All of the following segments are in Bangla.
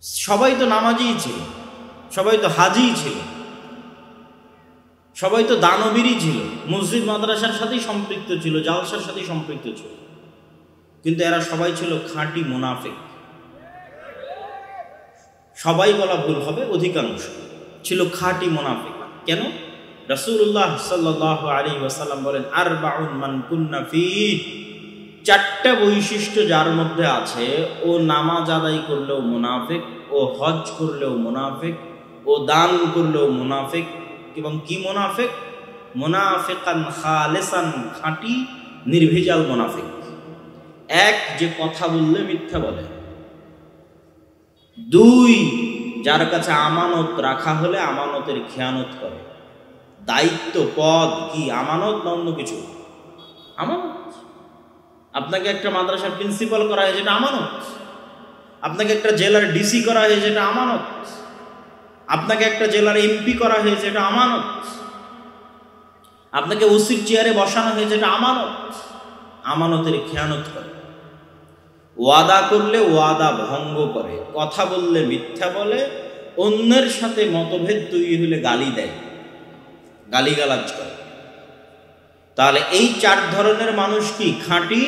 সবাই তো নামাজিই ছিল, সবাই তো হাজিই ছিল, সবাই তো দানবীরই ছিল, মসজিদ মাদ্রাসার সাথেই সম্পৃক্ত ছিল, জালসার সাথেই সম্পৃক্ত ছিল, কিন্তু এরা সবাই ছিল খাঁটি মুনাফিক। সবাই বলা ভুল হবে, অধিকাংশ ছিল খাঁটি মুনাফিক। কেন? রাসূলুল্লাহ সাল্লাল্লাহু আলাইহি ওয়াসাল্লাম বলেন, আরবাউন মান কুন্না ফীহি, চারটা বৈশিষ্ট্য যার মধ্যে আছে, ও নামাজ আদায় করলেও মুনাফিক, ও হজ করলেও মুনাফিক, ও দান করলেও মুনাফিক। এবং কি মুনাফিক? মুনাফিকান খালিসান, খাঁটি নির্ভেজাল মুনাফিক। এক, যে কথা বললে মিথ্যা বলে। দুই, যার কাছে আমানত রাখা হলে আমানতের খেয়ানত করে। দায়িত্ব, পদ কি আমানত না অন্য কিছু? আমানত। আপনাকে একটা মাদ্রাসার প্রিন্সিপাল করা হয়, যেটা আমানত। আপনাকে একটা জেলার ডিসি করা হয়েছে, যেটা আমানত। আপনাকে একটা জেলার এমপি করা হয়েছে, এটা আমানত। আপনাকে ওসির চেয়ারে বসানো হয়েছে, এটা আমানত। আমানতের খেয়ানত করে। ওয়াদা করলে ওয়াদা ভঙ্গ করে, কথা বললে মিথ্যা বলে, অন্যের সাথে মতভেদ তৈরি হলে গালি দেয়, গালিগালাজ করে। তাহলে এই চার ধরনের মানুষ কি খাঁটি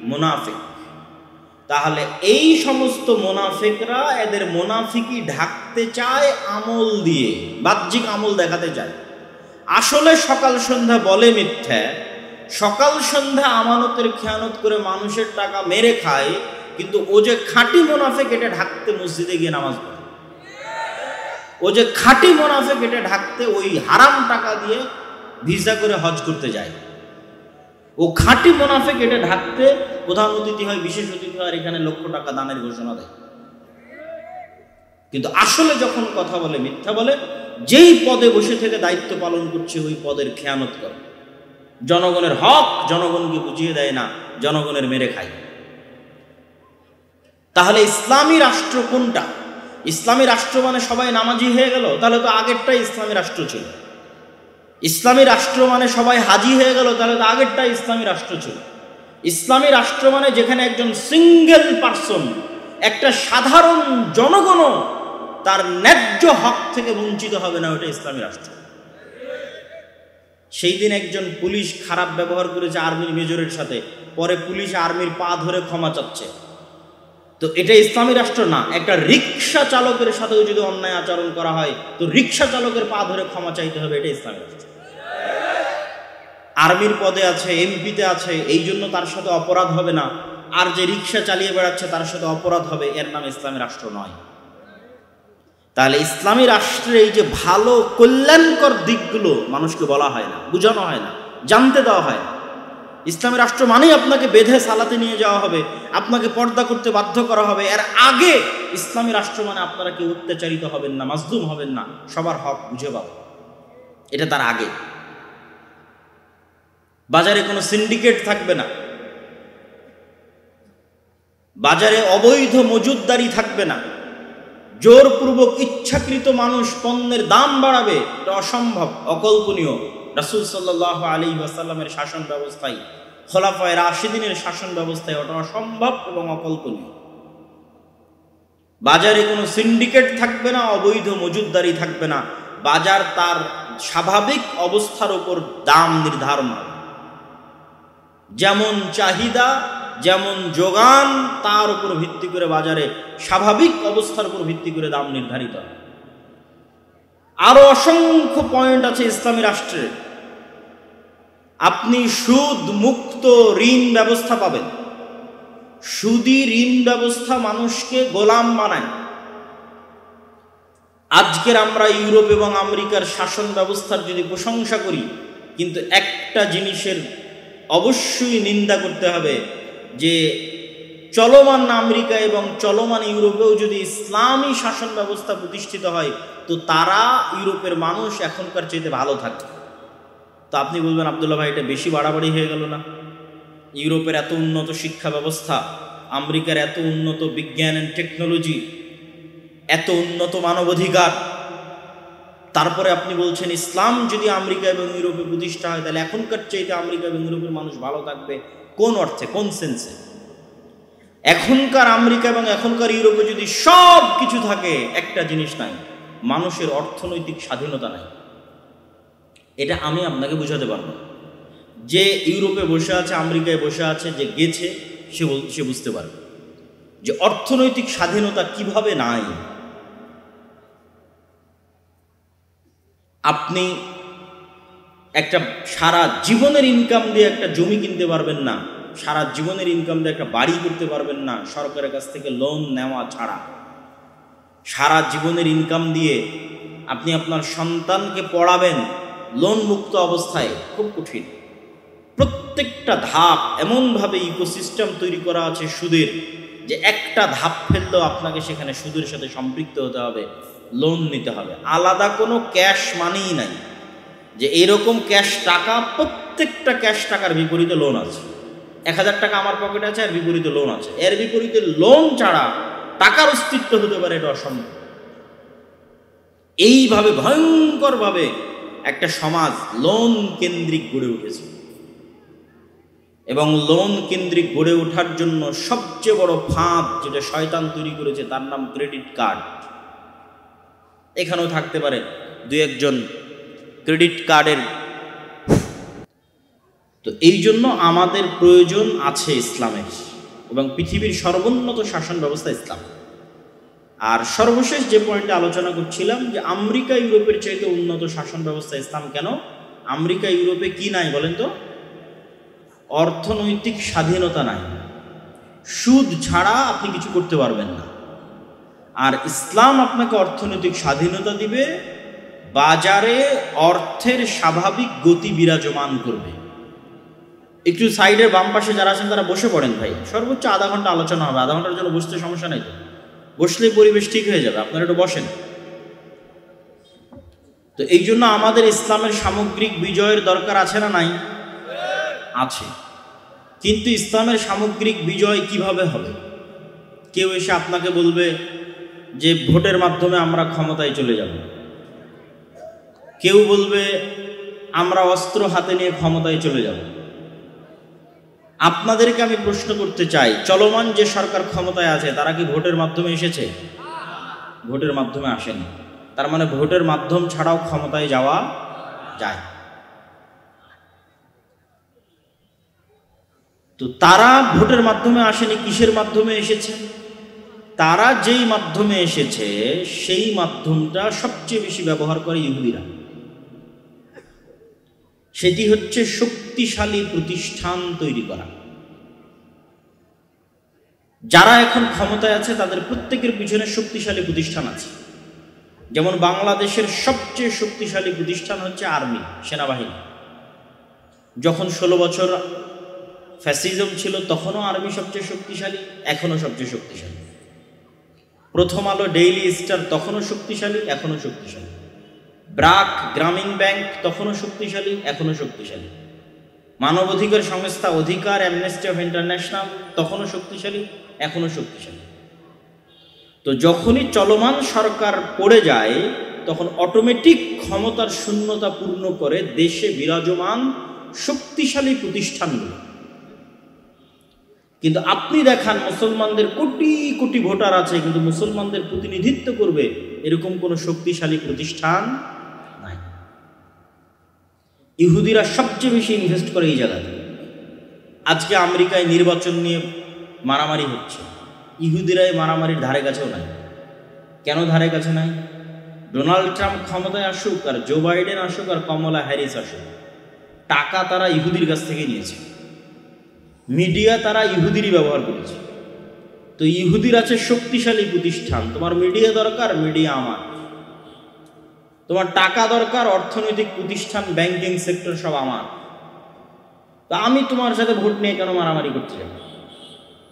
মুনাফিক। তাহলে এই সমস্ত মুনাফিকরা এদের মুনাফিকি ঢাকতে চায় আমল দিয়ে, বাহ্যিক আমল দেখাতে চায়। আসলে সকাল সন্ধ্যা বলে মিথ্যা, সকাল সন্ধ্যা আমানতের খেয়ানত করে মানুষের টাকা মেরে খায়, কিন্তু ও যে খাঁটি মুনাফিক এটা ঢাকতে মসজিদে গিয়ে নামাজ পড়ে। ও যে খাঁটি মুনাফিক এটা ঢাকতে ওই হারাম টাকা দিয়ে ভিসা করে হজ করতে যায়। ও খাঁটি মুনাফিক এটা ঢাকতে প্রধান অতিথি হয়, বিশেষ অতিথি হয়, এখানে লক্ষ টাকা দানের ঘোষণা দেয়। কিন্তু আসলে যখন কথা বলে মিথ্যা বলে, যেই পদে বসে থেকে দায়িত্ব পালন করছে ওই পদের খেয়ানত করে। জনগণের হক জনগণকে বুঝিয়ে দেয় না, জনগণের মেরে খায়। তাহলে ইসলামী রাষ্ট্র কোনটা? ইসলামী রাষ্ট্র মানে সবাই নামাজি হয়ে গেল? তাহলে তো আগেরটাই ইসলামী রাষ্ট্র ছিল। ইসলামী রাষ্ট্র মানে সবাই হাজি হয়ে গেল? তাহলে তো আগেরটাই ইসলামী রাষ্ট্র ছিল। ইসলামী রাষ্ট্র মানে যেখানে একজন সিঙ্গেল পার্সন, একটা সাধারণ জনগণও তার ন্যায্য হক থেকে বঞ্চিত হবে না, ওটা ইসলামী রাষ্ট্র। সেই দিন একজন পুলিশ খারাপ ব্যবহার করেছে আর্মির মেজরের সাথে, পরে পুলিশ আর্মির পা ধরে ক্ষমা চাচ্ছে, তো এটা ইসলামী রাষ্ট্র না। একটা রিক্সা চালকের সাথেও যদি অন্যায় আচরণ করা হয়, তো রিক্সা চালকের পা ধরে ক্ষমা চাইতে হবে, এটা ইসলামী রাষ্ট্র। আর্মির পদে আছে, এমপিতে আছে, এই জন্য তার সাথে অপরাধ হবে না, আর যে রিক্সা চালিয়ে বেড়াচ্ছে তার সাথে অপরাধ হবে, এর নাম ইসলামী রাষ্ট্র নয়। তাহলে ইসলামী রাষ্ট্রের এই যে ভালো কল্যাণকর দিকগুলো মানুষকে বলা হয় না, বোঝানো হয় না, জানতে দেওয়া হয় না। ইসলামী রাষ্ট্র মানেই আপনাকে বেঁধে সালাতে নিয়ে যাওয়া হবে, আপনাকে পর্দা করতে বাধ্য করা হবে। এর আগে ইসলামী রাষ্ট্র মানে আপনারা কেউ অত্যাচারিত হবেন না, মাজলুম হবেন না, সবার হক বুঝে পাবেন, এটা তার আগে। বাজারে কোনো সিন্ডিকেট থাকবে না, বাজারে অবৈধ মজুদদারি থাকবে না, জোরপূর্বক ইচ্ছাকৃত মানুষ পণ্যের দাম বাড়াবে, এটা অসম্ভব, অকল্পনীয়। রাসূল সাল্লাল্লাহু আলাইহি ওয়াসাল্লামের শাসন ব্যবস্থায়, খোলাফায়ে রাশিদিনের শাসন ব্যবস্থায় ওটা অসম্ভব এবং অকল্পনীয়। বাজারে কোনো সিন্ডিকেট থাকবে না, অবৈধ মজুদদারি থাকবে না, বাজার তার স্বাভাবিক অবস্থার উপর দাম নির্ধারণ হবে। যেমন চাহিদা, যেমন যোগান, তার উপর ভিত্তি করে বাজারে স্বাভাবিক অবস্থার উপর ভিত্তি করে দাম নির্ধারিত হয়। আরো অসংখ্য পয়েন্ট আছে ইসলামী রাষ্ট্রের। আপনি সুদ মুক্ত ঋণ ব্যবস্থা পাবেন। সুদী ঋণ ব্যবস্থা মানুষকে গোলাম বানায়। আজকের আমরা ইউরোপ এবং আমেরিকার শাসন ব্যবস্থার যদি প্রশংসা করি, কিন্তু একটা জিনিসের অবশ্যই নিন্দা করতে হবে, যে চলমান আমেরিকা এবং চলমান ইউরোপেও যদি ইসলামী শাসন ব্যবস্থা প্রতিষ্ঠিত হয়, তো তারা ইউরোপের মানুষ এখনকার চাইতে ভালো থাকে। তো আপনি বলবেন, আব্দুল্লাহ ভাই, এটা বেশি বাড়াবাড়ি হয়ে গেল না? ইউরোপের এত উন্নত শিক্ষা ব্যবস্থা, আমেরিকার এত উন্নত বিজ্ঞান এন্ড টেকনোলজি, এত উন্নত মানবাধিকার, তারপরে আপনি বলছেন ইসলাম যদি আমেরিকা এবং ইউরোপে প্রতিষ্ঠা হয়, তাহলে এখনকার চাইতে আমেরিকা এবং ইউরোপের মানুষ ভালো থাকবে। কোন অর্থে, কোন সেন্সে? এখনকার আমেরিকা এবং এখনকার ইউরোপে যদি সব কিছু থাকে, একটা জিনিস নাই, মানুষের অর্থনৈতিক স্বাধীনতা নাই। এটা আমি আপনাকে বোঝাতে পারবো। যে ইউরোপে বসে আছে, আমেরিকায় বসে আছে, যে গেছে, সে বুঝতে পারবে যে অর্থনৈতিক স্বাধীনতা কিভাবে নাই। আপনি একটা সারা জীবনের ইনকাম দিয়ে একটা জমি কিনতে পারবেন না, সারা জীবনের ইনকাম দিয়ে একটা বাড়ি করতে পারবেন না সরকারের কাছ থেকে লোন নেওয়া ছাড়া। সারা জীবনের ইনকাম দিয়ে আপনি আপনার সন্তানকে পড়াবেন লোন মুক্ত অবস্থায়, খুব কঠিন। প্রত্যেকটা ধাপ এমনভাবে ইকোসিস্টেম তৈরি করা আছে সুদের, যে একটা ধাপ ফেললেও আপনাকে সেখানে সুদের সাথে সম্পৃক্ত হতে হবে, লোন নিতে হবে। আলাদা কোনো ক্যাশ মানিই নাই যে এরকম ক্যাশ টাকা, প্রত্যেকটা ক্যাশ টাকার বিপরীতে লোন আছে। 1000 টাকা আমার পকেটে আছে, এর বিপরীতে লোন আছে। এর বিপরীতে লোন ছাড়া টাকার অস্তিত্ব হতে পারে, এটা অসম্ভব। এইভাবে ভয়ঙ্করভাবে একটা সমাজ লোন কেন্দ্রিক গড়ে উঠেছে, এবং লোন কেন্দ্রিক গড়ে ওঠার জন্য সবচেয়ে বড় ফাঁদ যেটা শয়তান তৈরি করেছে, তার নাম ক্রেডিট কার্ড। এখানেও থাকতে পারে 2-1 জন ক্রেডিট কার্ডের। তো এই জন্য আমাদের প্রয়োজন আছে ইসলামের, এবং পৃথিবীর সর্বোন্নত শাসন ব্যবস্থা ইসলাম। আর সর্বশেষ যে পয়েন্টে আলোচনা করছিলাম, যে আমেরিকা ইউরোপের চাইতে উন্নত শাসন ব্যবস্থা ইসলাম। কেন? আমেরিকা ইউরোপে কি নাই বলেন তো? অর্থনৈতিক স্বাধীনতা নাই, সুদ ছাড়া আপনি কিছু করতে পারবেন না। আর ইসলাম আপনাকে অর্থনৈতিক স্বাধীনতা দিবে, বাজারে অর্থের স্বাভাবিক গতি বিরাজমান করবে। একটু সাইডের বাম পাশে যারা আছেন তারা বসে পড়েন ভাই, সর্বোচ্চ আধা ঘন্টা আলোচনা হবে, আধা ঘন্টার জন্য বসতে সমস্যা নেই তো, বসলেই পরিবেশ ঠিক হয়ে যাবে, আপনারা একটু বসেন। তো এই জন্য আমাদের ইসলামের সামগ্রিক বিজয়ের দরকার আছে না নাই? আছে। কিন্তু ইসলামের সামগ্রিক বিজয় কিভাবে হবে? কেউ এসে আপনাকে বলবে যে ভোটের মাধ্যমে আমরা ক্ষমতায় চলে যাব, কেউ বলবে আমরা অস্ত্র হাতে নিয়ে ক্ষমতায় চলে যাব। আপনাদেরকে আমি প্রশ্ন করতে চাই, চলমান যে সরকার ক্ষমতায় আছে তারা কি ভোটের মাধ্যমে এসেছে? ভোটের মাধ্যমে আসেনি। তার মানে ভোটের মাধ্যম ছাড়াও ক্ষমতায় যাওয়া যায়। তো তারা ভোটের মাধ্যমে আসেনি, কিসের মাধ্যমে এসেছে? তারা যেই মাধ্যমে এসেছে সেই মাধ্যমটা সবচেয়ে বেশি ব্যবহার করে ইহুদিরা। সেটি হচ্ছে শক্তিশালী প্রতিষ্ঠান তৈরি করা। যারা এখন ক্ষমতায় আছে তাদের প্রত্যেকের পিছনে শক্তিশালী প্রতিষ্ঠান আছে। যেমন বাংলাদেশের সবচেয়ে শক্তিশালী প্রতিষ্ঠান হচ্ছে আর্মি, সেনাবাহিনী। যখন 16 বছর ফ্যাসিজম ছিল তখনও আর্মি সবচেয়ে শক্তিশালী, এখনও সবচেয়ে শক্তিশালী। প্রথম আলো, ডেইলি স্টার তখনও শক্তিশালী, এখনও শক্তিশালী। ব্র্যাক, গ্রামীণ ব্যাংক তখনও শক্তিশালী, এখনও শক্তিশালী। মানবাধিকার সংস্থা অধিকার, অ্যামনেস্টি অফ ইন্টারন্যাশনাল তখনও শক্তিশালী, এখনও শক্তিশালী। তো যখনই চলমান সরকার পড়ে যায় তখন অটোমেটিক ক্ষমতার শূন্যতা পূর্ণ করে দেশে বিরাজমান শক্তিশালী প্রতিষ্ঠানগুলো। কিন্তু আপনি দেখান মুসলমানদের কোটি কোটি ভোটার আছে, কিন্তু মুসলমানদের প্রতিনিধিত্ব করবে এরকম কোনো শক্তিশালী প্রতিষ্ঠান নাই। ইহুদিরা সবচেয়ে বেশি ইনভেস্ট করে এই জায়গাতে। আজকে আমেরিকায় নির্বাচন নিয়ে মারামারি হচ্ছে, ইহুদিরাই মারামারির ধারে কাছেও নাই। কেন ধারে কাছে নাই? ডোনাল্ড ট্রাম্প ক্ষমতায় আসুক, আর জো বাইডেন আসুক, আর কমলা হ্যারিস আসুক, টাকা তারা ইহুদির কাছ থেকে নিয়েছে, মিডিয়া তারা ইহুদিরই ব্যবহার করেছে। তো ইহুদির আছে শক্তিশালী প্রতিষ্ঠান। তোমার মিডিয়া দরকার, মিডিয়া আমার। তোমার টাকা দরকার, অর্থনৈতিক প্রতিষ্ঠান, ব্যাংকিং সেক্টর সব আমার। তো আমি তোমার সাথে ভোট নিয়ে কেন মারামারি করতে যাব?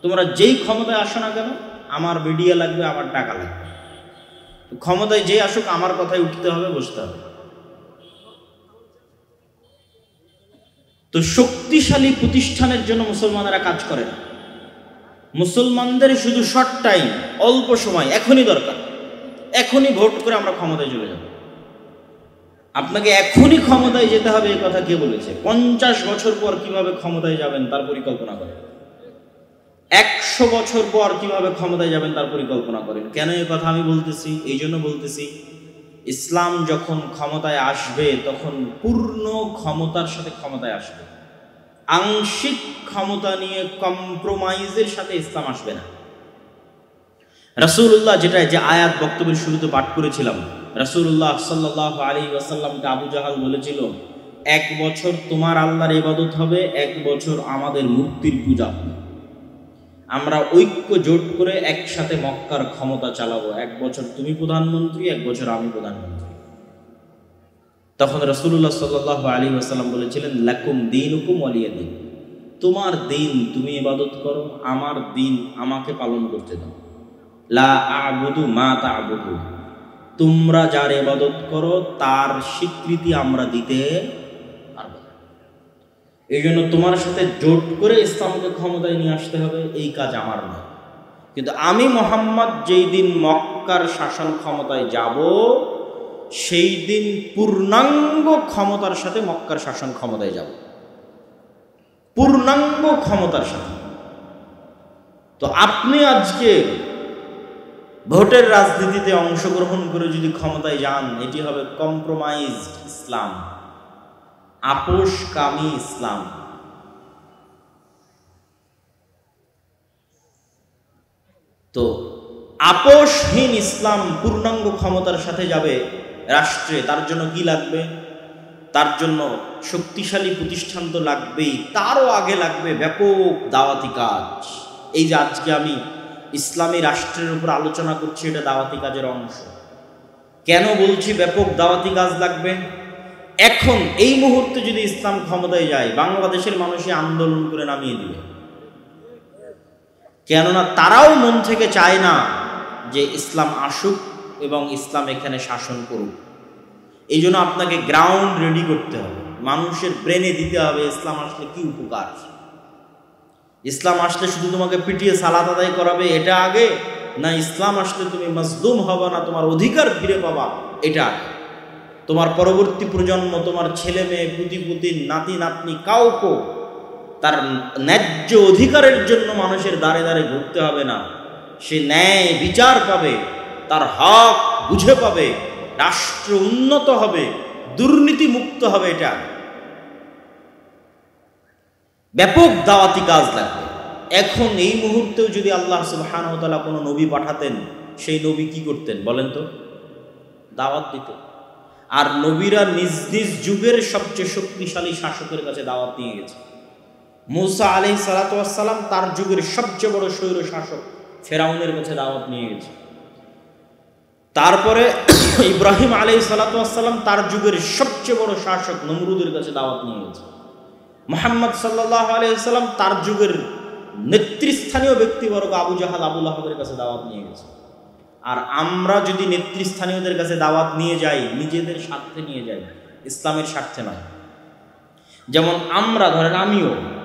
তোমরা যেই ক্ষমতায় আসো না কেন, আমার মিডিয়া লাগবে, আমার টাকা লাগবে। ক্ষমতায় যে আসুক আমার কথায় উঠতে হবে, বসতে হবে। তো শক্তিশালী প্রতিষ্ঠানের জন্য মুসলমানেরা কাজ করে না। মুসলমানদের শুধু শর্ট টাইম, অল্প সময়, এখনই দরকার, এখনই ভোট করে আমরা ক্ষমতায় চলে যাব। আপনাকে এখনই ক্ষমতায় যেতে হবে, এই কথা কে বলেছে? 50 বছর পর কিভাবে ক্ষমতায় যাবেন তার পরিকল্পনা করে। 100 বছর পর কিভাবে ক্ষমতায় যাবেন তার পরিকল্পনা করেন। কেন এই কথা আমি বলতেছি? এই জন্য বলতেছি, ইসলাম যখন ক্ষমতায় আসবে তখন পূর্ণ ক্ষমতার সাথে ক্ষমতায় আসবে, আংশিক ক্ষমতা নিয়ে কম্প্রোমাইজের সাথে ইসলাম আসবে না। রাসূলুল্লাহ যে আয়াত বক্তব্যের শুরুতে পাঠ করেছিলাম, রাসূলুল্লাহ সাল্লাল্লাহু আলাইহি ওয়াসাল্লামকে আবু জাহাল বলেছিল, 1 বছর তোমার আল্লাহর ইবাদত হবে, 1 বছর আমাদের মূর্তির পূজা হবে। আমরা ঐক্য জোট করে একসাথে মক্কার ক্ষমতা চালাবো, 1 বছর তুমি প্রধানমন্ত্রী, 1 বছর আমি প্রধানমন্ত্রী। তখন রাসূলুল্লাহ সাল্লাল্লাহু আলাইহি ওয়াসাল্লাম বলেছিলেন, লাকুম দীনুকুম ওয়ালিয়া দীন, তোমার দিন তুমি ইবাদত করো, আমার দিন আমাকে পালন করতে দাও। লা আ'বুদু মা তা'বুদুন, তোমরা যার ইবাদত করো তার স্বীকৃতি আমরা দিতে পারবো না। এই জন্য তোমার সাথে জোট করে ইসলামকে ক্ষমতায় নিয়ে আসতে হবে, এই কাজ আমার নয়। কিন্তু আমি মুহাম্মদ যেই দিন মক্কার শাসন ক্ষমতায় যাব, সেই দিন পূর্ণাঙ্গ ক্ষমতার সাথে মক্কার শাসন ক্ষমতায় যাব, পূর্ণাঙ্গ ক্ষমতার সাথে। তো আপনি আজকে ভোটের রাজনীতিতে অংশগ্রহণ করে যদি ক্ষমতায় যান, এটি হবে কম্প্রোমাইজড ইসলাম, আপোষকামী ইসলাম। তো আপোষহীন ইসলাম পূর্ণাঙ্গ ক্ষমতার সাথে যাবে রাষ্ট্রে, তার জন্য কি লাগবে? তার জন্য শক্তিশালী প্রতিষ্ঠান তো লাগবেই, তারও আগে লাগবে ব্যাপক দাওয়াতি কাজ। এই যে আজকে আমি ইসলামী রাষ্ট্রের উপর আলোচনা করছি, এটা দাওয়াতি কাজের অংশ। কেন বলছি ব্যাপক দাওয়াতি কাজ লাগবে? এখন এই মুহূর্তে যদি ইসলাম ক্ষমতায় যায়, বাংলাদেশের মানুষই আন্দোলন করে নামিয়ে দিবে। কেননা তারাও মন থেকে চায় না যে ইসলাম আসুক এবং ইসলাম এখানে শাসন করুক। এই জন্য আপনাকে গ্রাউন্ড রেডি করতে হবে, মানুষের ব্রেনে দিতে হবে ইসলাম আসলে কি উপকার। ইসলাম আসলে শুধু তোমাকে পিটিয়ে সালাত আদায় করাবে এটা আগে, না ইসলাম আসলে তুমি মাজলুম হবা না, তোমার অধিকার ফিরে পাবা এটা আগে। তোমার পরবর্তী প্রজন্ম, তোমার ছেলে মেয়ে, পুতি নাতি নাতনি, কাউকে তার ন্যায্য অধিকারের জন্য মানুষের দ্বারে দ্বারে ঘুরতে হবে না। সে ন্যায় বিচার পাবে, তার হক বুঝে পাবে, রাষ্ট্র উন্নত হবে, দুর্নীতি মুক্ত হবে। এটা ব্যাপক দাওয়াতি কাজ লাগবে। এখন এই মুহূর্তেও যদি আল্লাহ সুবহানাহু ওয়া তাআলা কোনো নবী পাঠাতেন, সেই নবী কি করতেন বলেন তো? দাওয়াত দিতেন। আর নবীরা নিজ নিজ যুগের সবচেয়ে শক্তিশালী শাসকের কাছে দাওয়াত নিয়ে গেছে। মূসা আলাইহিস সালাতু ওয়াস সালাম তার যুগের সবচেয়ে বড় স্বৈর শাসক ফেরাউনের কাছে দাওয়াত নিয়ে গেছে। তারপরে ইব্রাহিম আলাইহিস সালাতু ওয়াস সালাম তার যুগের সবচেয়ে বড় শাসক নমরুদের কাছে দাওয়াত নিয়ে গেছে। মুহাম্মদ সাল্লাল্লাহু আলাইহি ওয়াসাল্লাম তার যুগের নেতৃস্থানীয় ব্যক্তিবর্গ আবু জাহাল, আবু লাহাবের কাছে দাওয়াত নিয়ে গেছে। আর আমরা যদি নেতৃস্থানীয়দের কাছে দাওয়াত নিয়ে যাই, নিজেদের স্বার্থে নিয়ে যাই, ইসলামের স্বার্থে নয়। যেমন আমরা ধরেন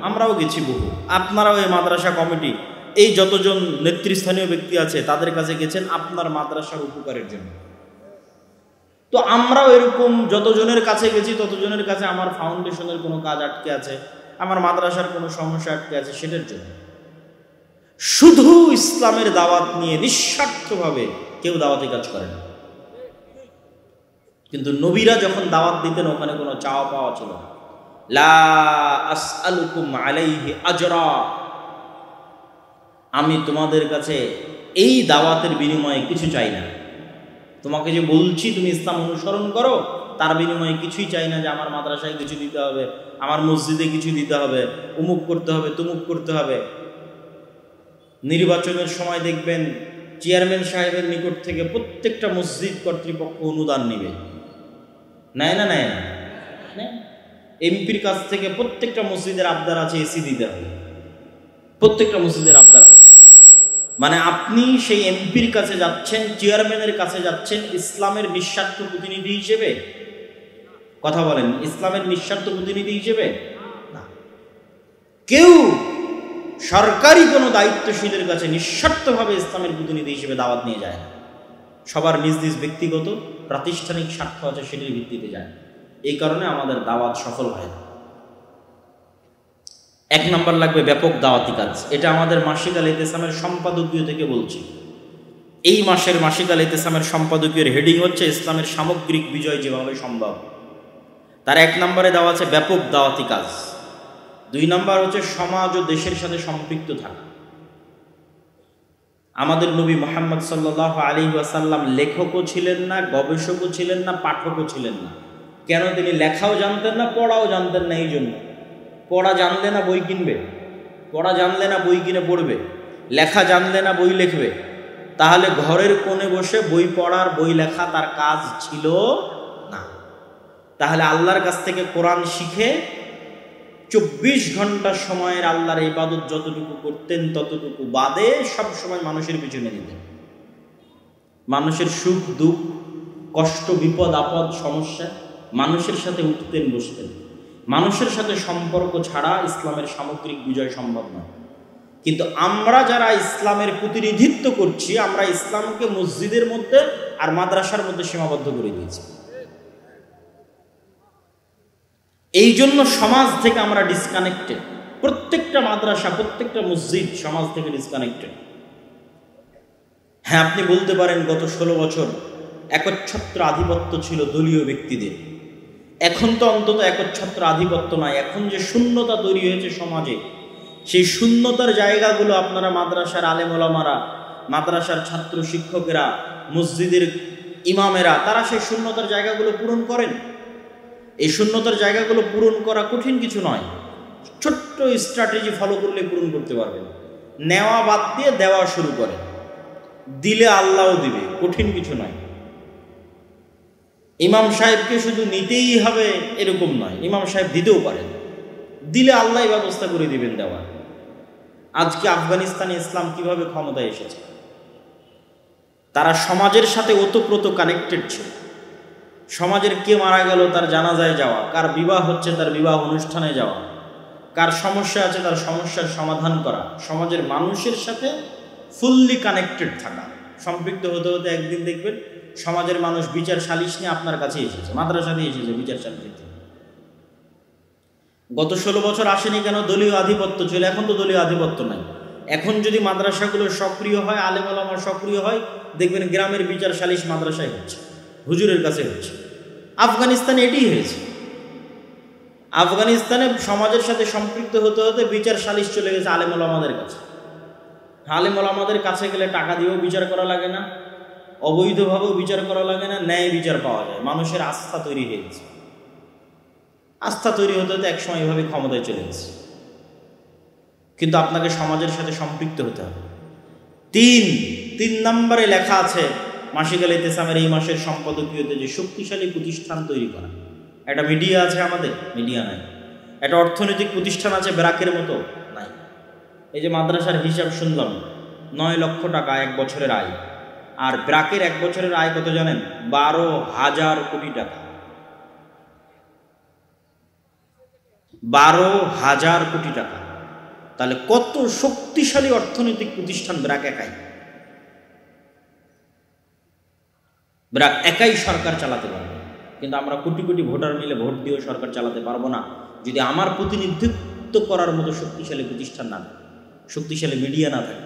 আমরাও গেছি বহু, আপনারাও এই মাদ্রাসা কমিটি, এই যতজন নেতৃস্থানীয় ব্যক্তি আছে তাদের কাছে গেছেন আপনার মাদ্রাসার উপকারের জন্য। তো আমরাও এরকম যতজনের কাছে গেছি ততজনের কাছে আমার ফাউন্ডেশনের কোনো কাজ আটকে আছে, আমার মাদ্রাসার কোনো সমস্যা আটকে আছে, সেটার জন্য। শুধু ইসলামের দাওয়াত নিয়ে নিঃস্বার্থভাবে কেউ দাওয়াতি কাজ করে না। কিন্তু নবীরা যখন দাওয়াত দিতেন ওখানে কোনো চাওয়া পাওয়া ছিল না। লা আসআলুকুম আলাইহি আজরা, আমি তোমাদের কাছে এই দাওয়াতের বিনিময়ে কিছু চাই না। তোমাকে যে বলছি তুমি ইসলাম অনুসরণ করো, তার বিনিময়ে কিছুই চাই না যে আমার মাদ্রাসায় কিছু দিতে হবে, আমার মসজিদে কিছু দিতে হবে, উমুক করতে হবে, তুমুক করতে হবে। নির্বাচনের সময় দেখবেন চেয়ারম্যান সাহেবের নিকট থেকে প্রত্যেকটা মসজিদ কর্তৃপক্ষ অনুদান নেবে, নেয় না? এমপির কাছ থেকে প্রত্যেকটা মসজিদের আবদার আছে এসি দিতে হবে, প্রত্যেকটা মসজিদের আবদার আছে। মানে আপনি সেই এমপির কাছে যাচ্ছেন, চেয়ারম্যানের কাছে যাচ্ছেন ইসলামের নিঃস্বার্থ প্রতিনিধি হিসেবে। কথা বলেন, ইসলামের নিঃস্বার্থ প্রতিনিধি হিসেবে না। কেউ সরকারি কোনো দায়িত্বশীলের কাছে নিঃস্বার্থভাবে ইসলামের প্রতিনিধি হিসেবে দাওয়াত নিয়ে যায় না। সবার নিজ নিজ ব্যক্তিগত প্রাতিষ্ঠানিক স্বার্থ আছে, সেটির ভিত্তিতে যায়। এই কারণে আমাদের দাওয়াত সফল হয় না। এক নম্বর লাগবে ব্যাপক দাওয়াতি কাজ। এটা আমাদের মাসিক আল ইতিসামের সম্পাদকীয় থেকে বলছি। এই মাসের মাসিক আল ইতিসামের সম্পাদকীয়ের হেডিং হচ্ছে ইসলামের সামগ্রিক বিজয় যেভাবে সম্ভব। তার এক নম্বরে দেওয়া আছে ব্যাপক দাওয়াতি কাজ। 2 নম্বর হচ্ছে সমাজ ও দেশের সাথে সম্পৃক্ত থাকা। আমাদের নবী মুহাম্মদ সাল্লাল্লাহু আলাইহি ওয়াসাল্লাম লেখকও ছিলেন না, গবেষকও ছিলেন না, পাঠকও ছিলেন না। কেন? তিনি লেখাও জানতেন না, পড়াও জানতেন না। এই জন্য পড়া জানলে না বই কিনবে, পড়া জানলে না বই কিনে পড়বে, লেখা জানলে না বই লিখবে। তাহলে ঘরের কোণে বসে বই পড়ার, বই লেখা তার কাজ ছিল না। তাহলে আল্লাহর কাছ থেকে কোরআন শিখে 24 ঘন্টা সময়ের আল্লাহর ইবাদত যতটুকু করতেন ততটুকু বাদে সব সময় মানুষের পিছনে দিতেন। মানুষের সুখ দুঃখ, কষ্ট, বিপদ আপদ, সমস্যা মানুষের সাথে উঠতেন বসতেন। মানুষের সাথে সম্পর্ক ছাড়া ইসলামের সামগ্রিক বিজয় সম্ভব নয়। কিন্তু আমরা যারা ইসলামের প্রতিনিধিত্ব করছি, আমরা ইসলামকে মসজিদের মধ্যে আর মাদ্রাসার মধ্যে সীমাবদ্ধ করে দিয়েছি। এই জন্য সমাজ থেকে আমরা ডিসকানেক্টেড। প্রত্যেকটা মাদ্রাসা, প্রত্যেকটা মসজিদ সমাজ থেকে ডিসকানেক্টেড। হ্যাঁ, আপনি বলতে পারেন গত 16 বছর একচ্ছত্র আধিপত্য ছিল দলীয় ব্যক্তিদের। এখন তো অন্তত একচ্ছত্র আধিপত্য নাই। এখন যে শূন্যতা তৈরি হয়েছে সমাজে, সেই শূন্যতার জায়গাগুলো আপনারা মাদ্রাসার আলেম ওলামারা, মাদ্রাসার ছাত্র শিক্ষকেরা, মসজিদের ইমামেরা, তারা সেই শূন্যতার জায়গাগুলো পূরণ করেন। এই শূন্যতার জায়গাগুলো পূরণ করা কঠিন কিছু নয়। ছোট্ট স্ট্র্যাটেজি ফলো করলে পূরণ করতে পারবেন। নেওয়া বাদ দিয়ে দেওয়া শুরু করে, দিলে আল্লাহও দিবে, কঠিন কিছু নয়। ইমাম সাহেবকে শুধু নিতেই হবে এরকম নয়, ইমাম সাহেব দিতেও পারেন, দিলে আল্লাহ ব্যবস্থা করে দিবেন দেওয়ার। আজকে আফগানিস্তানে ইসলাম কিভাবে ক্ষমতায় এসেছে? তারা সমাজের সাথে ওতপ্রোত কানেক্টেড ছিল। সমাজের কে মারা গেল তার জানাজায় যাওয়া, কার বিবাহ হচ্ছে তার বিবাহ অনুষ্ঠানে যাওয়া, কার সমস্যা আছে তার সমস্যার সমাধান করা, সমাজের মানুষের সাথে ফুললি কানেক্টেড থাকা। সম্পৃক্ত হতে হতে একদিন দেখবেন সমাজের মানুষ বিচার সালিশ নিয়ে আপনার কাছে এসেছে, মাদ্রাসাতে এসেছে বিচার সালিশ। গত 16 বছর আসেনি কেন? দলীয় আধিপত্য ছিল। এখন তো দলীয় আধিপত্য নাই। এখন যদি মাদ্রাসাগুলো সক্রিয় হয়, আলেম ওলামা সক্রিয় হয়, দেখবেন গ্রামের বিচার সালিশ মাদ্রাসায় হচ্ছে, হুজুরের কাছে হচ্ছে। আফগানিস্তানে এটি হয়েছে। আফগানিস্তানে সমাজের সাথে সম্পৃক্ত হতে হতে বিচার সালিশ চলে গেছে আলেম ওলামাদের কাছে। আলেম ওলামাদের কাছে গেলে টাকা দিয়েও বিচার করা লাগে না, অবৈধভাবেও বিচার করা লাগে না, ন্যায় বিচার পাওয়া যায়। মানুষের আস্থা তৈরি হয়ে গেছে। আস্থা তৈরি হতে হতে একসময় এভাবে ক্ষমতায় চলে গেছে। কিন্তু আপনাকে সমাজের সাথে সম্পৃক্ত হতে হবে। 3 নম্বরে লেখা আছে মাসিক আল ইতিসামের এই মাসের সম্পাদকীয়তে যে শক্তিশালী প্রতিষ্ঠান তৈরি করা। একটা মিডিয়া আছে আমাদের, মিডিয়া নাই। একটা অর্থনৈতিক প্রতিষ্ঠান আছে ব্র্যাকের মতো, নাই। এই যে মাদ্রাসার হিসাব শুনলাম, 9 লক্ষ টাকা 1 বছরের আয়। আর ব্র্যাকের 1 বছরের আয় কত জানেন? 12,000 কোটি টাকা। 12,000 কোটি টাকা। তাহলে কত শক্তিশালী অর্থনৈতিক প্রতিষ্ঠান ব্র্যাক একাই। ব্র্যাক একাই সরকার চালাতে পারবে। কিন্তু আমরা কোটি কোটি ভোটার মিলে ভোট দিয়েও সরকার চালাতে পারবো না যদি আমার প্রতিনিধিত্ব করার মতো শক্তিশালী প্রতিষ্ঠান না থাকে, শক্তিশালী মিডিয়া না থাকে।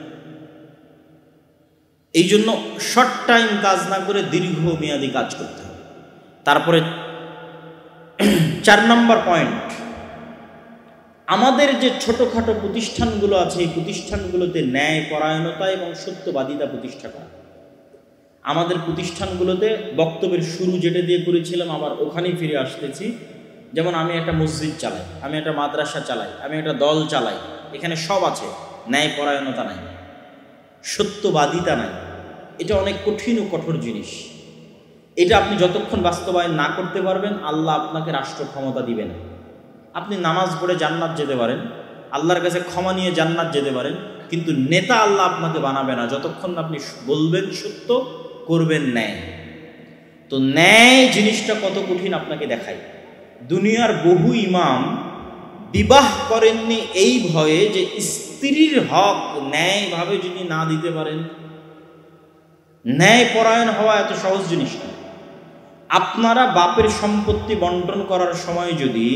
এই জন্য শর্ট টাইম কাজ না করে দীর্ঘমেয়াদী কাজ করতে হবে। তারপরে 4 নম্বর পয়েন্ট, আমাদের যে ছোটোখাটো প্রতিষ্ঠানগুলো আছে এই প্রতিষ্ঠানগুলোতে ন্যায় পরায়ণতা এবং সত্যবাদিতা প্রতিষ্ঠা করা। আমাদের প্রতিষ্ঠানগুলোতে বক্তব্যের শুরু যেটা দিয়ে করেছিলাম আবার ওখানেই ফিরে আসতেছি। যেমন আমি একটা মসজিদ চালাই, আমি একটা মাদ্রাসা চালাই, আমি একটা দল চালাই, এখানে সব আছে, ন্যায় পরায়ণতা নাই, সত্যবাদিতা নাই। এটা অনেক কঠিন ও কঠোর জিনিস। এটা আপনি যতক্ষণ বাস্তবায়ন না করতে পারবেন আল্লাহ আপনাকে রাষ্ট্র ক্ষমতা দিবে না। আপনি নামাজ পড়ে জান্নাত যেতে পারেন, আল্লাহর কাছে ক্ষমা নিয়ে জান্নাত যেতে পারেন, কিন্তু নেতা আল্লাহ আপনাকে বানাবে না যতক্ষণ আপনি বলবেন সত্য, করবেন ন্যায়। তো ন্যায় জিনিসটা কত কঠিন আপনাকে দেখাই। দুনিয়ার বহু ইমাম বিবাহ করেননি এই ভয়ে যে স্ত্রীর হক ন্যায়ভাবে যদি না দিতে পারেন। ন্যায় পরায়ণ হওয়া এত সহজ জিনিস না। আপনারা বাপের সম্পত্তি বন্টন করার সময় যদি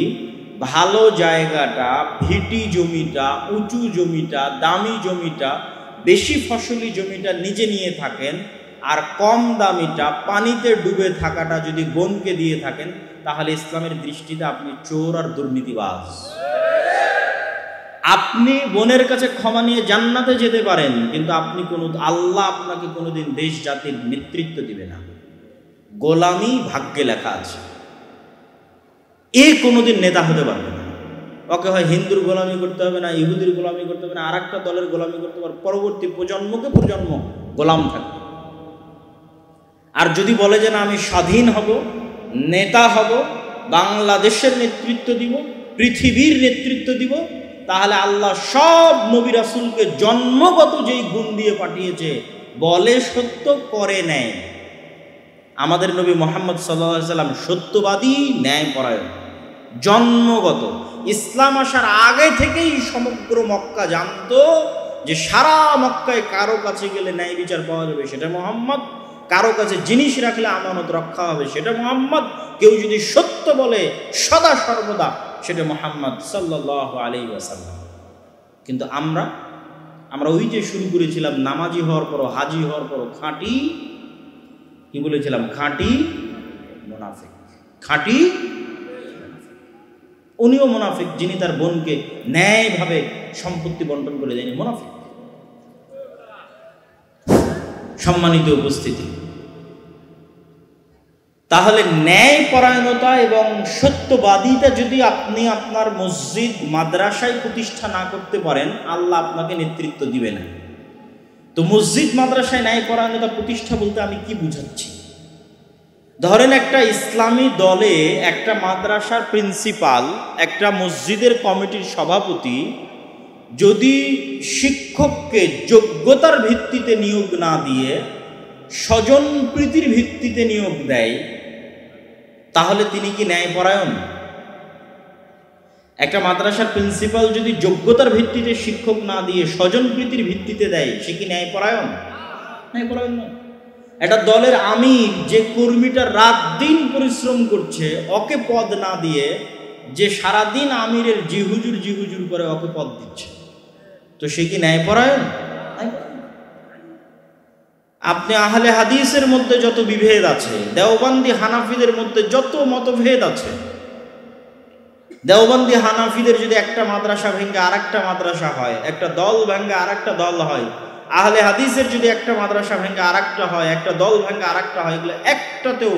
ভালো জায়গাটা, ভিটি জমিটা, উঁচু জমিটা, দামি জমিটা, বেশি ফসলি জমিটা নিজে নিয়ে থাকেন, আর কম দামিটা পানিতে ডুবে থাকাটা যদি বোনকে দিয়ে থাকেন, তাহলে ইসলামের দৃষ্টিতে আপনি চোর আর দুর্নীতিবাজ। আপনি বোনের কাছে ক্ষমা নিয়ে জান্নাতে যেতে পারেন, কিন্তু আপনি আল্লাহ আপনাকে কোনোদিন দেশ জাতির নেতৃত্ব দিবে না। গোলামি ভাগ্যে লেখা আছে, এ কোনোদিন নেতা হতে পারবে না। ওকে হয় হিন্দুর গোলামি করতে হবে না, ইহুদির গোলামি করতে হবে না, আর একটা দলের গোলামি করতে পারবে, পরবর্তী প্রজন্মকে প্রজন্ম গোলাম থাকবে। আর যদি বলে যে না আমি স্বাধীন হব, নেতা হব, বাংলাদেশের নেতৃত্ব দিব, পৃথিবীর নেতৃত্ব দিব, তাহলে আল্লাহ সব নবী রাসূলকে জন্মগত যেই গুণ দিয়ে পাঠিয়েছে, বলে সত্য করে নেয়। আমাদের নবী মুহাম্মদ সাল্লাল্লাহু আলাইহি সাল্লাম সত্যবাদী, ন্যায়পরায়ণ, জন্মগত। ইসলাম আসার আগে থেকেই সমগ্র মক্কা জানতো যে সারা মক্কায় কারো কাছে গেলে ন্যায় বিচার পাওয়া যাবে, সেটা মুহাম্মদ। কারো কাছে জিনিস রাখলে আমানত রক্ষা হবে, সেটা মুহাম্মদ। কেউ যদি সত্য বলে সদা সর্বদা, সেটা মুহাম্মদ সাল্লাল্লাহু আলাইহি ওয়াসাল্লাম। কিন্তু আমরা ওই যে শুরু করেছিলাম, নামাজি হওয়ার পরও, হাজি হওয়ার পরও খাঁটি, কি বলেছিলাম, খাঁটি মুনাফিক। খাঁটি উনিও মুনাফিক, যিনি তার বোনকে ন্যায়ভাবে সম্পত্তি বন্টন করে দেয়নি, মুনাফিক। সম্মানিত উপস্থিতি, তাহলে ন্যায় পরায়ণতা এবং সত্যবাদিতা যদি আপনি আপনার মসজিদ মাদ্রাসায় প্রতিষ্ঠা না করতে পারেন, আল্লাহ আপনাকে নেতৃত্ব দিবে না। তো মসজিদ মাদ্রাসায় ন্যায় পরায়ণতা প্রতিষ্ঠা বলতে আমি কি বুঝাচ্ছি? ধরেন একটা ইসলামী দলে একটা মাদ্রাসার প্রিন্সিপাল, একটা মসজিদের কমিটির সভাপতি যদি শিক্ষককে যোগ্যতার ভিত্তিতে নিয়োগ না দিয়ে স্বজন প্রীতির ভিত্তিতে নিয়োগ দেয়, তাহলে তিনি কি ন্যায়পরায়ণ? একটা মাদ্রাসার প্রিন্সিপাল যদি যোগ্যতার ভিত্তিতে শিক্ষক না দিয়ে স্বজন প্রীতির ভিত্তিতে দেয়, সে কি ন্যায়পরায়ণ? ন্যায়পরায়ণ নয়। একটা দলের আমির যে কর্মীটা রাত দিন পরিশ্রম করছে, ওকে পদ না দিয়ে যে সারাদিন আমিরের জিহুজুর করে ওকে পদ দিচ্ছে, তো সে কি ন্যায়পরায়ণ? আপনি আহলে হাদিসের মধ্যে যত বিভেদ আছে, দেওবন্দি হানাফিদের মধ্যে যত মতভেদ আছে, দেওবন্দি হানাফিদের যদি একটা মাদ্রাসা ভেঙে আর একটা মাদ্রাসা হয়, একটা দল ভেঙে আর একটা দল হয়, আহলে হাদিসের যদি একটা মাদ্রাসা ভেঙে আর একটা হয়, একটা দল ভেঙে আর একটা হয়, এগুলো একটাতেও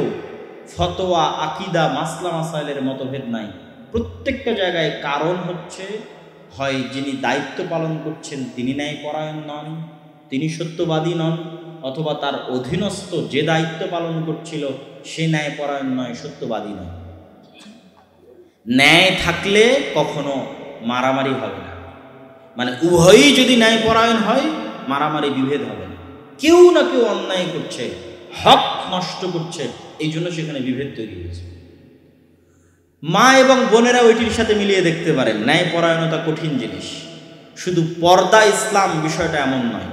ফতোয়া, আকিদা, মাসলা মাসাইলের মতভেদ নাই। প্রত্যেকটা জায়গায় কারণ হচ্ছে, হয় যিনি দায়িত্ব পালন করছেন তিনি ন্যায়পরায়ণ নন, তিনি সত্যবাদী নন, অথবা তার অধীনস্থ যে দায়িত্ব পালন করছিল সে ন্যায়পরায়ণ নয়, সত্যবাদী নয়। ন্যায় থাকলে কখনো মারামারি হবে না, মানে উভয়ই যদি ন্যায়পরায়ণ হয়, মারামারি বিভেদ হবে না। কেউ না কেউ অন্যায় করছে, হক নষ্ট করছে, এই জন্য সেখানে বিভেদ তৈরি হয়েছে। মা এবং বোনেরা ওইটির সাথে মিলিয়ে দেখতে পারেন, ন্যায়পরায়ণতা কঠিন জিনিস। শুধু পর্দা ইসলাম বিষয়টা এমন নয়।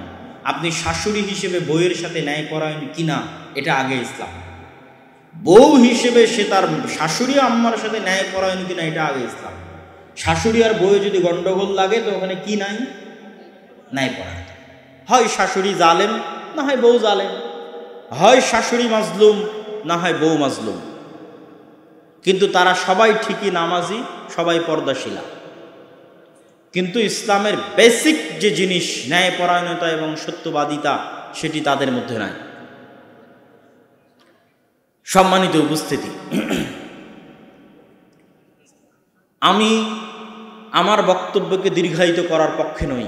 আপনি শাশুড়ি হিসেবে বউয়ের সাথে ন্যায়পরায়ণ কিনা, এটা আগে ইসলাম। বউ হিসেবে সে তার শাশুড়ি আম্মার সাথে ন্যায়পরায়ণ কিনা, এটা আগে ইসলাম। শাশুড়ি আর বউয়ে যদি গন্ডগোল লাগে, তো ওখানে কি নাই? ন্যায়পরায়ণ। হয় শাশুড়ি জালেম, না হয় বউ জালেম, হয় শাশুড়ি মাজলুম, না হয় বউ মাজলুম, কিন্তু তারা সবাই ঠিকই নামাজি, সবাই পর্দাশীলা। কিন্তু ইসলামের বেসিক যে জিনিস ন্যায়পরায়ণতা এবং সত্যবাদিতা, সেটি তাদের মধ্যে নাই। সম্মানিত উপস্থিতি, আমি আমার বক্তব্যকে দীর্ঘায়িত করার পক্ষে নই।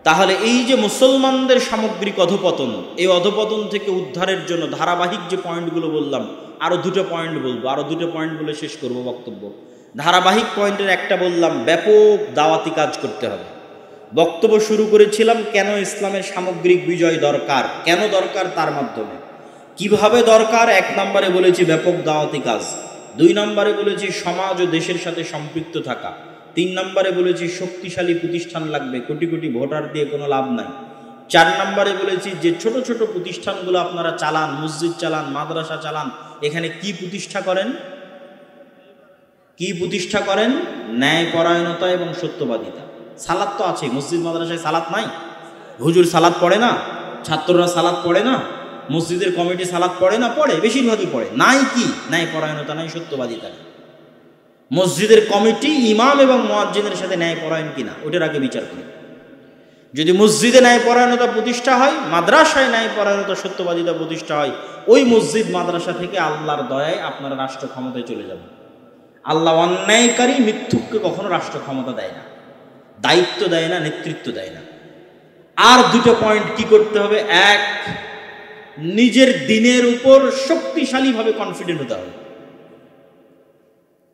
তাহলে এই যে মুসলমানদের সামগ্রিক অধপতন, এই অধপতন থেকে উদ্ধারের জন্য ধারাবাহিক যে পয়েন্টগুলো বললাম, আরও দুটো পয়েন্ট বলবো, আরও দুটো পয়েন্ট বলে শেষ করব বক্তব্য। ধারাবাহিক পয়েন্টের একটা বললাম, ব্যাপক দাওয়াতি কাজ করতে হবে। বক্তব্য শুরু করেছিলাম কেন ইসলামের সামগ্রিক বিজয় দরকার, কেন দরকার, তার মাধ্যমে কিভাবে দরকার। 1 নম্বরে বলেছি ব্যাপক দাওয়াতি কাজ, 2 নম্বরে বলেছি সমাজ ও দেশের সাথে সম্পৃক্ত থাকা, 3 নম্বরে বলেছি শক্তিশালী প্রতিষ্ঠান লাগবে, কোটি কোটি ভোটার দিয়ে কোনো লাভ নাই। 4 নম্বরে বলেছি যে ছোট ছোট প্রতিষ্ঠানগুলো আপনারা চালান, মসজিদ চালান, মাদ্রাসা চালান, এখানে কি প্রতিষ্ঠা করেন? কি প্রতিষ্ঠা করেন? ন্যায় পরায়ণতা এবং সত্যবাদিতা। সালাত তো আছে, মসজিদ মাদ্রাসায় সালাত নাই? হুজুর সালাত পড়ে না? ছাত্ররা সালাত পড়ে না? মসজিদের কমিটি সালাত পড়ে না? পড়ে, বেশিরভাগই পড়ে। নাই কি? ন্যায় পরায়ণতা নাই, সত্যবাদিতা নাই। মসজিদের কমিটি ইমাম এবং মুয়াজ্জিনের সাথে ন্যায় পরায়ণ কিনা ওটার আগে বিচার করি। যদি মসজিদে ন্যায় পরায়ণতা প্রতিষ্ঠা হয়, মাদ্রাসায় ন্যায় পরায়ণতা সত্যবাদিতা প্রতিষ্ঠা হয়, ওই মসজিদ মাদ্রাসা থেকে আল্লাহর দয়ায় আপনারা রাষ্ট্র ক্ষমতায় চলে যাবেন। আল্লাহ অন্যায়কারী মিথ্যুককে কখনো রাষ্ট্র ক্ষমতা দেয় না, দায়িত্ব দেয় না, নেতৃত্ব দেয় না। আর দুটো পয়েন্ট কি করতে হবে? এক, নিজের দিনের উপর শক্তিশালীভাবে কনফিডেন্ট হতে হবে।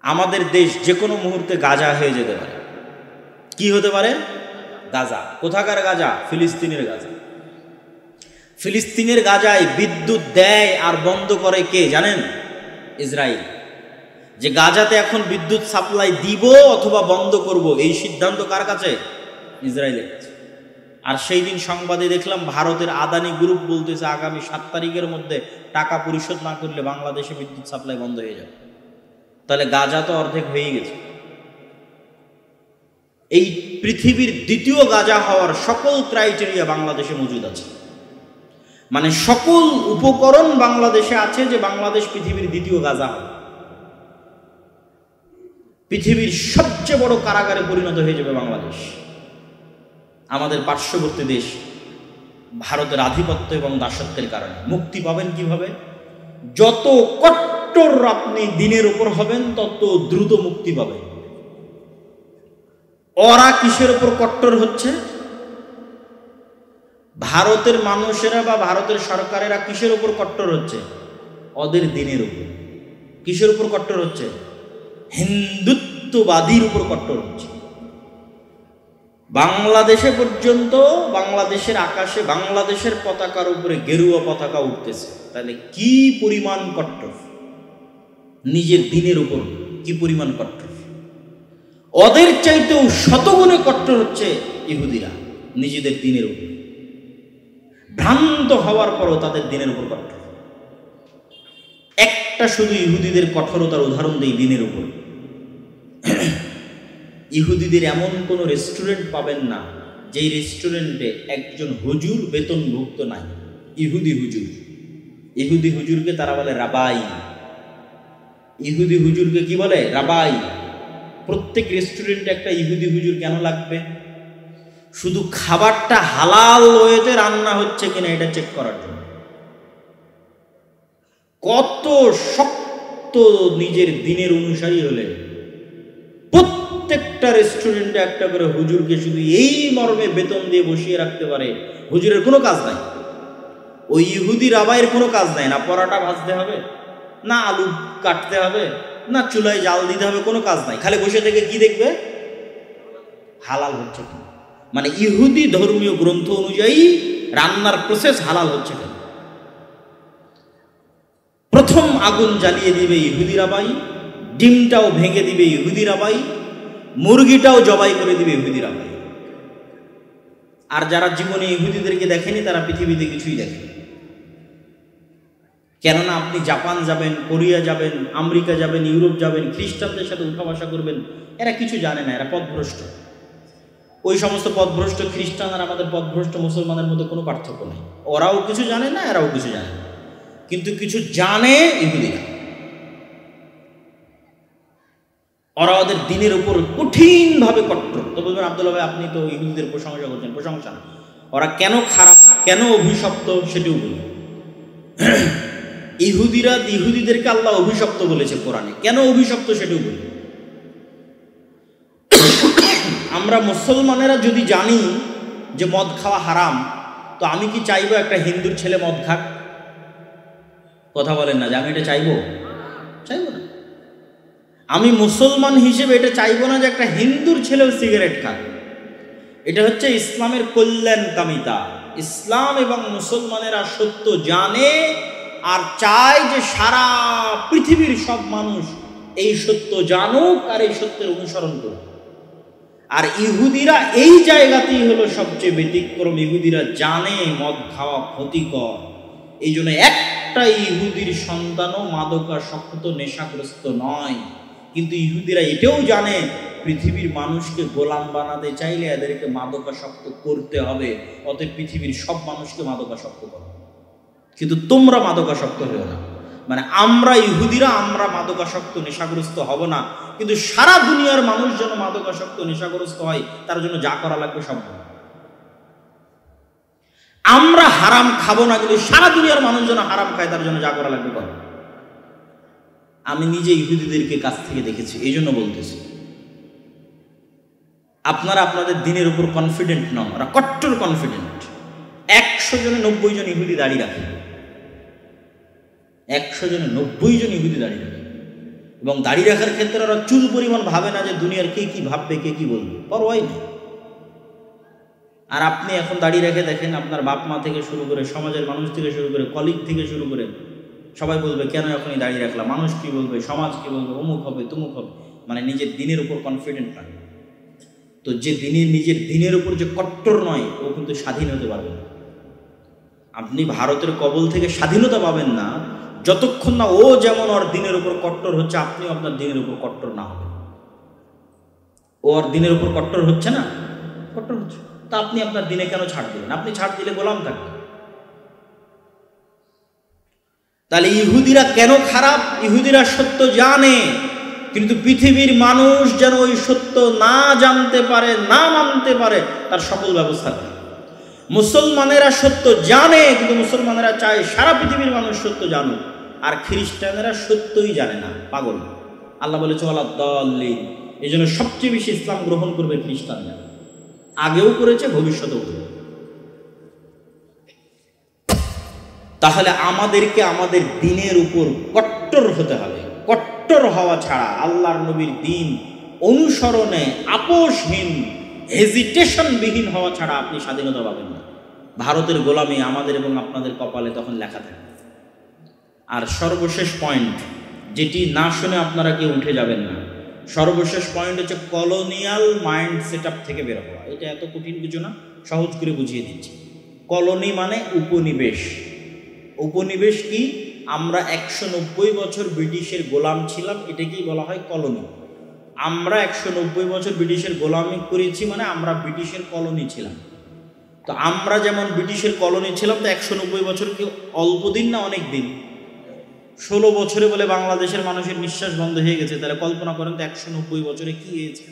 আমাদের দেশ যে কোনো মুহূর্তে গাজা হয়ে যেতে পারে। কি হতে পারে? গাজা। কোথাকার গাজা? ফিলিস্তিনের গাজা। ফিলিস্তিনের গাজায় বিদ্যুৎ দেয় আর বন্ধ করে কে জানেন? ইসরায়েল। যে গাজাতে এখন বিদ্যুৎ সাপ্লাই দিব অথবা বন্ধ করব, এই সিদ্ধান্ত কার কাছে? ইসরায়েলের কাছে। আর সেই দিন সংবাদে দেখলাম ভারতের আদানি গ্রুপ বলতেছে আগামী 7 তারিখের মধ্যে টাকা পরিশোধ না করলে বাংলাদেশে বিদ্যুৎ সাপ্লাই বন্ধ হয়ে যাবে। তাহলে গাজা তো অর্ধেক হয়ে গেছে। এই পৃথিবীর দ্বিতীয় গাজা হওয়ার সকল ক্রাইটেরিয়া বাংলাদেশে মজুদ আছে, মানে সকল উপকরণ বাংলাদেশে আছে যে বাংলাদেশ পৃথিবীর দ্বিতীয় গাজা হবে। পৃথিবীর সবচেয়ে বড় কারাগারে পরিণত হয়ে যাবে বাংলাদেশ। আমাদের পার্শ্ববর্তী দেশ ভারতের আধিপত্য এবং দাসত্বের কারণে মুক্তি পাবেন কিভাবে? যত কট্টর আপনি দিনের উপর হবেন তত দ্রুত মুক্তি পাবেন। ওরা কিসের উপর কট্টর হচ্ছে? ভারতের মানুষেরা বা ভারতের সরকারেরা কিসের উপর কট্টর হচ্ছে? ওদের দিনের উপর। কিসের উপর কট্টর হচ্ছে? হিন্দুত্ববাদীর উপর কট্টর হচ্ছে। বাংলাদেশে পর্যন্ত বাংলাদেশের আকাশে বাংলাদেশের পতাকার উপরে গেরুয়া পতাকা উঠতেছে, তাহলে কি পরিমাণ কট্টর! নিজের দিনের উপর কি পরিমাণ কট্টর! ওদের চাইতেও শতগুণে কট্টর হচ্ছে ইহুদিরা নিজেদের দিনের উপর। ভ্রান্ত হওয়ার পরও তাদের দিনের উপর কট্টর। একটা শুধু ইহুদিদের কঠোরতার উদাহরণ দেই দিনের উপর। ইহুদিদের এমন কোনো রেস্টুরেন্ট পাবেন না যেই রেস্টুরেন্টে একজন হুজুর বেতনভুক্ত নাই। ইহুদি হুজুর। ইহুদি হুজুরকে তারা বলে রাবাই। ইহুদি হুজুরকে কি বলে? রাবাই। প্রত্যেক রেস্টুরেন্টে একটা ইহুদি হুজুর কেন লাগবে? শুধু খাবারটা হালাল ওয়েতে রান্না হচ্ছে কিনা এটা চেক করার জন্য। কত শক্ত নিজের দিনের অনুসারী হলে প্রত্যেকটা রেস্টুরেন্টে একটা করে হুজুরকে শুধু এই মর্মে বেতন দিয়ে বসিয়ে রাখতে পারে, হুজুরের কোনো কাজ নাই। ওই ইহুদি রাবাইয়ের কোনো কাজ নাই, না পরাটা ভাজতে হবে, না আলু কাটতে হবে, না চুলায় জাল দিতে হবে, কোনো কাজ নাই। খালি বসে থেকে কি দেখবে? হালাল হচ্ছে কি। মানে ইহুদি ধর্মীয় গ্রন্থ অনুযায়ী রান্নার প্রসেস হালাল হচ্ছে কেন। প্রথম আগুন জ্বালিয়ে দিবে ইহুদি রাবাই, ডিমটাও ভেঙে দিবে ইহুদি রাবাই, মুরগিটাও জবাই করে দিবে ইহুদি রাবাই। আর যারা জীবনে ইহুদিদেরকে দেখেনি তারা পৃথিবীতে কিছুই দেখেনি। কেননা আপনি জাপান যাবেন, কোরিয়া যাবেন, আমেরিকা যাবেন, ইউরোপ যাবেন, খ্রিস্টানদের সাথে উঠা বসা করবেন, এরা কিছু জানে না, এরা পথভ্রষ্ট। ওই সমস্ত পথভ্রষ্ট খ্রিস্টান আর আমাদের পথভ্রষ্ট মুসলমানের মধ্যে কোনো পার্থক্য নেই। ওরাও কিছু জানে না, এরাও কিছু জানে না, কিন্তু কিছু জানে ইহুদিরা। ওরা ওদের দিনের উপর কঠিনভাবে কট্টর। তো বলবেন আব্দুল্লাহ ভাই আপনি তো ইহুদিদের প্রশংসা করছেন। প্রশংসা না, ওরা কেন খারাপ, কেন অভিশপ্ত সেটিও বলি। ইহুদিরা ইহুদিদেরকে আল্লাহ অভিশপ্ত বলেছে কোরআনে, কেন অভিশপ্ত সেটিও বলি। আমরা মুসলমানেরা যদি জানি যে মদ খাওয়া হারাম, তো আমি কি চাইবো একটা হিন্দুর ছেলে মদ খাক? কথা বলেন না যে আমি এটা চাইবো? চাইবো না। আমি মুসলমান হিসেবে এটা চাইবো না যে একটা হিন্দুর ছেলেও সিগারেট খাক। এটা হচ্ছে ইসলামের কল্যাণকামিতা। ইসলাম এবং মুসলমানেরা সত্য জানে আর চায় যে সারা পৃথিবীর সব মানুষ এই সত্য জানুক আর এই সত্যের অনুসরণ করুক। আর ইহুদিরা এই জায়গাতেই হলো সবচেয়ে ব্যতিক্রম। ইহুদিরা জানে মদ খাওয়া ক্ষতিকর, এই জন্য একটা ইহুদির সন্তানও মাদকাসক্ত নেশাগ্রস্ত নয়। কিন্তু ইহুদিরা এটাও জানে পৃথিবীর মানুষকে গোলাম বানাতে চাইলে এদেরকে মাদকাসক্ত করতে হবে, অতএব পৃথিবীর সব মানুষকে মাদকাসক্ত করো, কিন্তু তোমরা মাদকাসক্ত হও না। মানে আমরা ইহুদিরা আমরা মাদকাসক্ত নেশাগ্রস্ত হব না, কিন্তু সারা দুনিয়ার মানুষ যেন মাদকাসক্ত নেশাগ্রস্ত হয় তার জন্য যা করা লাগবে সব। আমরা হারাম খাবো না, কিন্তু সারা দুনিয়ার মানুষ যেন হারাম খায় তার জন্য যা করা লাগবে করো। আমি নিজে ইহুদিদেরকে কাছ থেকে দেখেছি, এই জন্য বলতেছি। আপনারা আপনাদের দিনের উপর কনফিডেন্ট নন, ওরা কট্টর কনফিডেন্ট। 100 জনে 90 জন ইহুদি দাঁড়িয়ে রাখে, 100 জনে 90 জন ইহুদি দাঁড়িয়ে রাখে, এবং দাঁড়িয়ে রাখার ক্ষেত্রে ওরা চুল পরিমাণ ভাবে না যে দুনিয়ার কে কি ভাববে, কে কি বলবে, পরোয়াই নেই। আর আপনি এখন দাঁড়িয়ে রেখে দেখেন, আপনার বাপ মা থেকে শুরু করে সমাজের মানুষ থেকে শুরু করে কলিগ থেকে শুরু করে সবাই বলবে কেন এখনই দাঁড়িয়ে রাখলাম, মানুষ কি বলবে, সমাজ কি বলবে, অমুক হবে তমুক হবে। মানে নিজের দিনের উপর কনফিডেন্ট নয়। তো যে নিজের দিনের উপর যে কট্টর নয়, ও কিন্তু স্বাধীন হতে পারবে না। আপনি ভারতের কবল থেকে স্বাধীনতা পাবেন না যতক্ষণ না ও যেমন ওর দিনের উপর কট্টর হচ্ছে, আপনিও আপনার দিনের উপর কট্টর না হবেন। ও ওর দিনের উপর কট্টর হচ্ছে না, কট্টর হচ্ছে, তা আপনি আপনার দিনে কেন ছাড় দিলেন? আপনি ছাড় দিলে গোলাম থাকবেন। তাহলে ইহুদিরা কেন খারাপ? ইহুদিরা সত্য জানে, কিন্তু পৃথিবীর মানুষ যেন ওই সত্য না জানতে পারে, না মানতে পারে, তার সকল ব্যবস্থা করে। মুসলমানেরা সত্য জানে, কিন্তু মুসলমানেরা চায় সারা পৃথিবীর মানুষ সত্য জানুক, আর খ্রিস্টানেরা সত্যই জানে না, পাগল। আল্লাহ বলেছে ওয়ালা দাল্লিন, এই জন্য সবচেয়ে বেশি ইসলাম গ্রহণ করবে খ্রিস্টানরা, আগেও করেছে, ভবিষ্যতেও করবে। তাহলে আমাদেরকে আমাদের দিনের উপর কট্টর হতে হবে। কট্টর হওয়া ছাড়া, আল্লাহর নবীর দিন অনুসরণে আপোষহীন, হেজিটেশনবিহীন হওয়া ছাড়া আপনি স্বাধীনতা পাবেন না। ভারতের গোলামি আমাদের এবং আপনাদের কপালে তখন লেখা থাকে। আর সর্বশেষ পয়েন্ট, যেটি না শুনে আপনারা কেউ উঠে যাবেন না, সর্বশেষ পয়েন্ট হচ্ছে কলোনিয়াল মাইন্ড সেট আপ থেকে বের হওয়া। এটা এত কঠিন কিছু না, সহজ করে বুঝিয়ে দিচ্ছি। কলোনি মানে উপনিবেশ। উপনিবেশ কি? আমরা 190 বছর ব্রিটিশের গোলাম ছিলাম, এটাকেই বলা হয় কলোনি। আমরা 190 বছর ব্রিটিশের গোলামি করেছি, মানে আমরা ব্রিটিশের কলোনি ছিলাম। তো আমরা যেমন ব্রিটিশের কলোনি ছিলাম, তো 190 বছর কি অল্প দিন না অনেক দিন? 16 বছরে বলে বাংলাদেশের মানুষের নিঃশ্বাস বন্ধ হয়ে গেছে। তাহলে কল্পনা করেন তো 190 বছরে কি হয়েছে।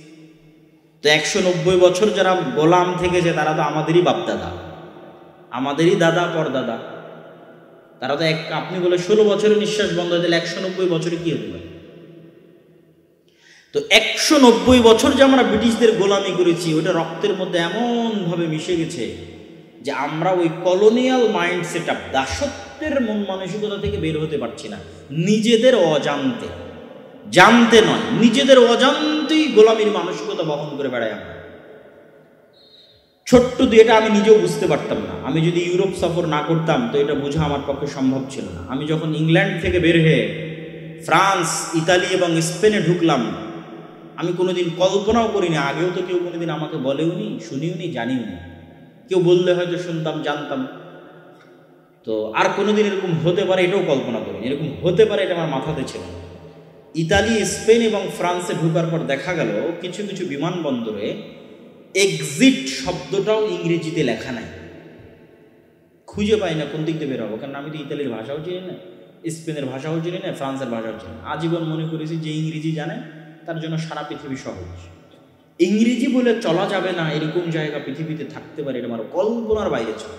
তো 190 বছর যারা গোলাম থেকেছে তারা তো আমাদেরই বাপদাদা, আমাদেরই দাদা পরদাদা। তারা তো আপনি বলে 16 বছরে নিঃশ্বাস বন্ধ হয়ে, তাহলে 190 বছরে কি হতে পারে? তো 190 বছর যে আমরা ব্রিটিশদের গোলামি করেছি, ওটা রক্তের মধ্যে এমনভাবে মিশে গেছে যে আমরা ওই কলোনিয়াল মাইন্ড সেট আপ, দাসত্বের মন মানসিকতা থেকে বের হতে পারছি না। নিজেদের অজান্তে, জানতে নয়, নিজেদের অজান্তেই গোলামির মানসিকতা বহন করে বেড়াই আমরা। ছোট্ট দিয়ে এটা আমি নিজেও বুঝতে পারতাম না। আমি যদি ইউরোপ সফর না করতাম তো এটা বোঝা আমার পক্ষে সম্ভব ছিল না। আমি যখন ইংল্যান্ড থেকে বের হয়ে ফ্রান্স, ইতালি এবং স্পেনে ঢুকলাম, আমি কোনোদিন কল্পনাও করিনি, আগেও তো কেউ কোনোদিন আমাকে বলেও নি, শুনিও নি, জানিও নি। কেউ বললে হয়তো শুনতাম, জানতাম। তো আর কোনোদিন এরকম হতে পারে এটাও কল্পনা করিনি, এরকম হতে পারে এটা আমার মাথাতে ছিল না। ইতালি, স্পেন এবং ফ্রান্সে ঢুকার পর দেখা গেল কিছু কিছু বিমানবন্দরে এক্সিট শব্দটাও ইংরেজিতে লেখা নাই। খুঁজে পাই না কোন দিক দিয়ে বের হবো, কারণ আমি তো ইতালির ভাষাও চিনি না, স্পেনের ভাষাও চিনি না, ফ্রান্সের ভাষাও চিনি না। আজীবন মনে করেছি যে ইংরেজি জানে তার জন্য সারা পৃথিবী সহজ। ইংরেজি বলে চলা যাবে না এরকম জায়গা পৃথিবীতে থাকতে পারে, এটা আমার কল্পনার বাইরে ছিল।